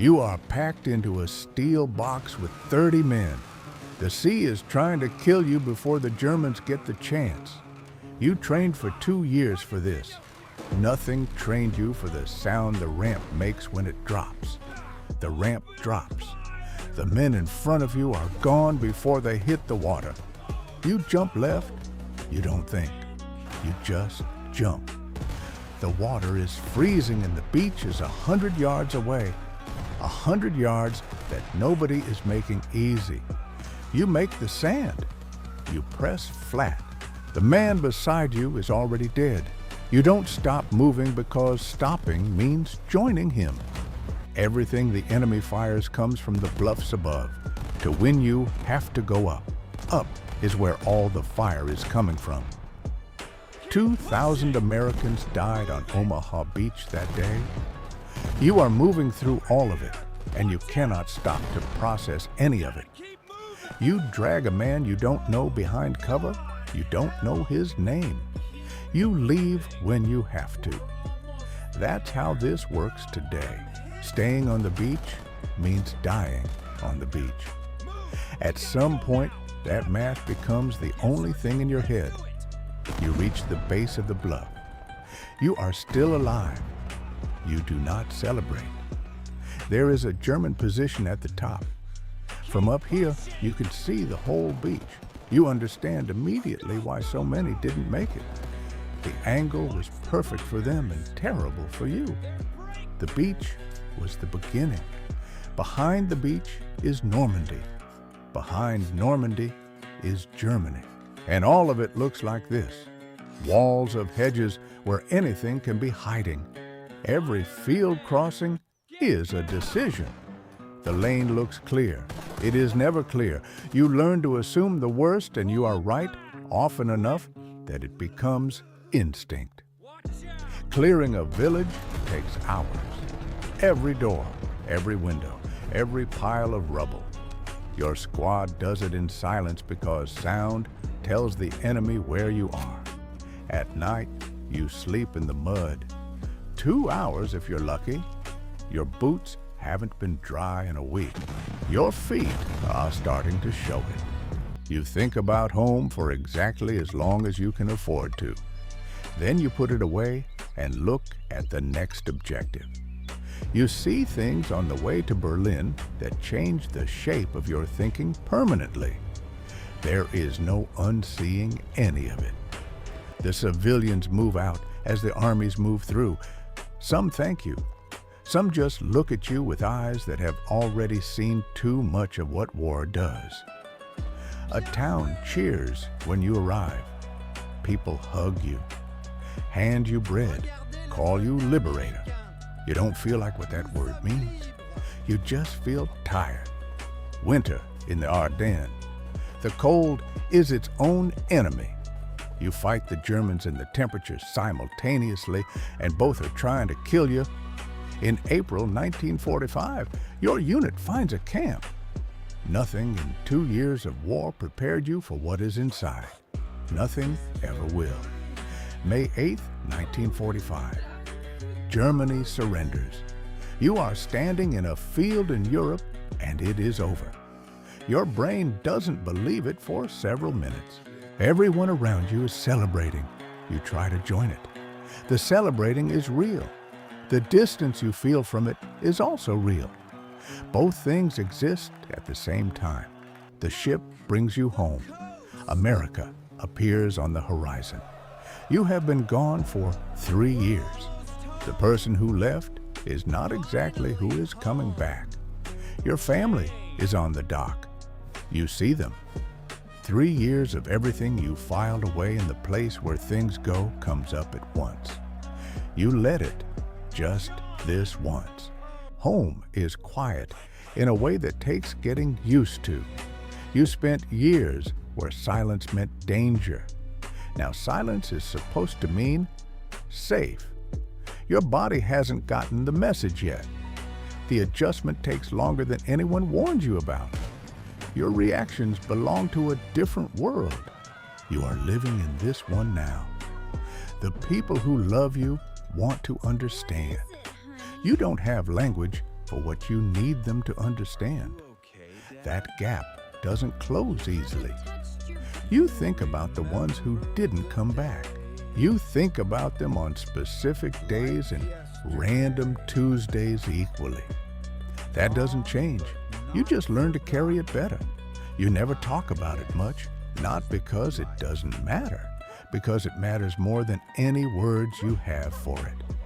You are packed into a steel box with 30 men. The sea is trying to kill you before the Germans get the chance. You trained for 2 years for this. Nothing trained you for the sound the ramp makes when it drops. The ramp drops. The men in front of you are gone before they hit the water. You jump left, you don't think. You just jump. The water is freezing and the beach is 100 yards away. 100 yards that nobody is making easy. You make the sand. You press flat. The man beside you is already dead. You don't stop moving because stopping means joining him. Everything the enemy fires comes from the bluffs above. To win, you have to go up. Up is where all the fire is coming from. 2,000 Americans died on Omaha Beach that day. You are moving through all of it, and you cannot stop to process any of it. You drag a man you don't know behind cover. You don't know his name. You leave when you have to. That's how this works today. Staying on the beach means dying on the beach. At some point, that math becomes the only thing in your head. You reach the base of the bluff. You are still alive. You do not celebrate. There is a German position at the top. From up here, you can see the whole beach. You understand immediately why so many didn't make it. The angle was perfect for them and terrible for you. The beach was the beginning. Behind the beach is Normandy. Behind Normandy is Germany. And all of it looks like this. Walls of hedges where anything can be hiding. Every field crossing is a decision. The lane looks clear. It is never clear. You learn to assume the worst and you are right often enough that it becomes instinct. Clearing a village takes hours. Every door, every window, every pile of rubble. Your squad does it in silence because sound tells the enemy where you are. At night, you sleep in the mud. 2 hours if you're lucky. Your boots haven't been dry in a week. Your feet are starting to show it. You think about home for exactly as long as you can afford to. Then you put it away and look at the next objective. You see things on the way to Berlin that change the shape of your thinking permanently. There is no unseeing any of it. The civilians move out as the armies move through. Some thank you. Some just look at you with eyes that have already seen too much of what war does. A town cheers when you arrive. People hug you, hand you bread, call you liberator. You don't feel like what that word means. You just feel tired. Winter in the Ardennes. The cold is its own enemy. You fight the Germans and the temperatures simultaneously, and both are trying to kill you. In April 1945, your unit finds a camp. Nothing in 2 years of war prepared you for what is inside. Nothing ever will. May 8th, 1945. Germany surrenders. You are standing in a field in Europe, and it is over. Your brain doesn't believe it for several minutes. Everyone around you is celebrating. You try to join it. The celebrating is real. The distance you feel from it is also real. Both things exist at the same time. The ship brings you home. America appears on the horizon. You have been gone for 3 years. The person who left is not exactly who is coming back. Your family is on the dock. You see them. 3 years of everything you filed away in the place where things go comes up at once. You let it, just this once. Home is quiet in a way that takes getting used to. You spent years where silence meant danger. Now silence is supposed to mean safe. Your body hasn't gotten the message yet. The adjustment takes longer than anyone warned you about. Your reactions belong to a different world. You are living in this one now. The people who love you want to understand. You don't have language for what you need them to understand. That gap doesn't close easily. You think about the ones who didn't come back. You think about them on specific days and random Tuesdays equally. That doesn't change. You just learn to carry it better. You never talk about it much, not because it doesn't matter, because it matters more than any words you have for it.